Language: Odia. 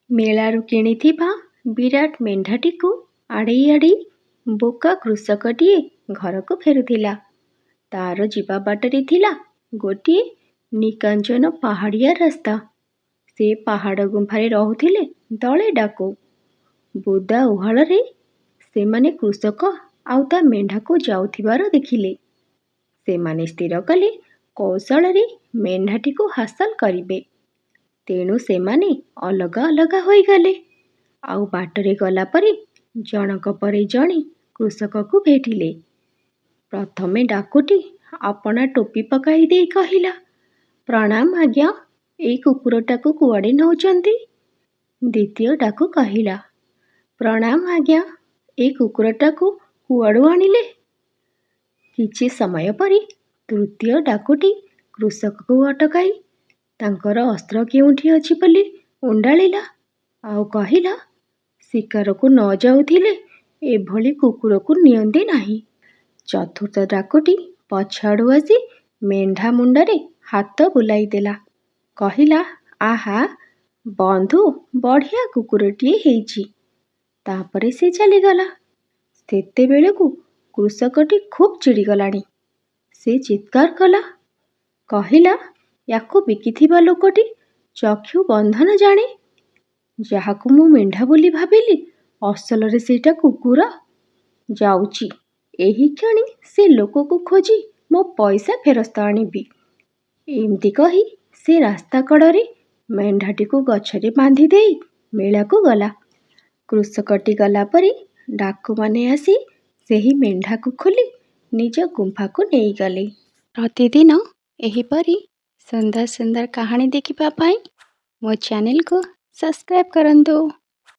ମେଳାରୁ କିଣିଥିବା ବିରାଟ ମେଣ୍ଢାଟିକୁ ଆଡ଼େଇ ଆଡ଼େଇ ବୋକା କୃଷକଟିଏ ଘରକୁ ଫେରୁଥିଲା। ତାର ଯିବା ବାଟରେ ଥିଲା ଗୋଟିଏ ନିକାଞ୍ଚନ ପାହାଡ଼ିଆ ରାସ୍ତା। ସେ ପାହାଡ଼ ଗୁମ୍ଫାରେ ରହୁଥିଲେ ଦଳେ ଡାକୁ। ବୁଦା ଉହାଳରେ ସେମାନେ କୃଷକ ଆଉ ତା ମେଣ୍ଢାକୁ ଯାଉଥିବାର ଦେଖିଲେ। ସେମାନେ ସ୍ଥିର କଲେ କୌଶଳରେ ମେଣ୍ଢାଟିକୁ ହାସଲ କରିବେ। ତେଣୁ ସେମାନେ ଅଲଗା ଅଲଗା ହୋଇଗଲେ। ଆଉ ବାଟରେ ଗଲା ପରେ ଜଣକ ପରେ ଜଣେ କୃଷକକୁ ଭେଟିଲେ। ପ୍ରଥମେ ଡାକୁଟି ଆପଣା ଟୋପି ପକାଇ ଦେଇ କହିଲା, ପ୍ରଣାମ ଆଜ୍ଞା, ଏଇ କୁକୁରଟାକୁ କୁଆଡ଼େ ନେଉଛନ୍ତି? ଦ୍ୱିତୀୟ ଡାକୁ କହିଲା, ପ୍ରଣାମ ଆଜ୍ଞା, ଏଇ କୁକୁରଟାକୁ କୁଆଡ଼ୁ ଆଣିଲେ? କିଛି ସମୟ ପରେ ତୃତୀୟ ଡାକୁଟି କୃଷକକୁ ଅଟକାଇ ତାଙ୍କର ଅସ୍ତ୍ର କେଉଁଠି ଅଛି ବୋଲି ଉଣ୍ଡାଳିଲା ଆଉ କହିଲା, ଶିକାରକୁ ନ ଯାଉଥିଲେ ଏଭଳି କୁକୁରକୁ ନିଅନ୍ତି ନାହିଁ। ଚତୁର୍ଥ ଡାକୁଟି ପଛଆଡ଼ୁ ଆସି ମେଣ୍ଢା ମୁଣ୍ଡରେ ହାତ ବୁଲାଇ ଦେଲା। କହିଲା, ଆହା ବନ୍ଧୁ, ବଢ଼ିଆ କୁକୁରଟିଏ ହେଇଛି। ତାପରେ ସେ ଚାଲିଗଲା। ସେତେବେଳକୁ କୃଷକଟି ଖୁବ୍ ଚିଡ଼ିଗଲାଣି। ସେ ଚିତ୍କାର କଲା, କହିଲା, ୟାକୁ ବିକିଥିବା ଲୋକଟି ଚକ୍ଷୁ ବନ୍ଧନ ଜାଣେ। ଯାହାକୁ ମୁଁ ମେଣ୍ଢା ବୋଲି ଭାବିଲି, ଅସଲରେ ସେଇଟା କୁକୁର। ଯାଉଛି, ଏହିକ୍ଷଣି ସେ ଲୋକକୁ ଖୋଜି ମୋ ପଇସା ଫେରସ୍ତ ଆଣିବି। ଏମିତି କହି ସେ ରାସ୍ତା କଡ଼ରେ ମେଣ୍ଢାଟିକୁ ଗଛରେ ବାନ୍ଧି ଦେଇ ମେଳାକୁ ଗଲା। କୃଷକଟି ଗଲା ପରେ ଡାକୁମାନେ ଆସି ସେହି ମେଣ୍ଢାକୁ ଖୋଲି ନିଜ ଗୁମ୍ଫାକୁ ନେଇଗଲେ। ପ୍ରତିଦିନ ଏହିପରି ସୁନ୍ଦର ସୁନ୍ଦର କାହାଣୀ ଦେଖିବା ପାଇଁ ମୋ ଚ୍ୟାନେଲକୁ ସବସ୍କ୍ରାଇବ୍ କରନ୍ତୁ।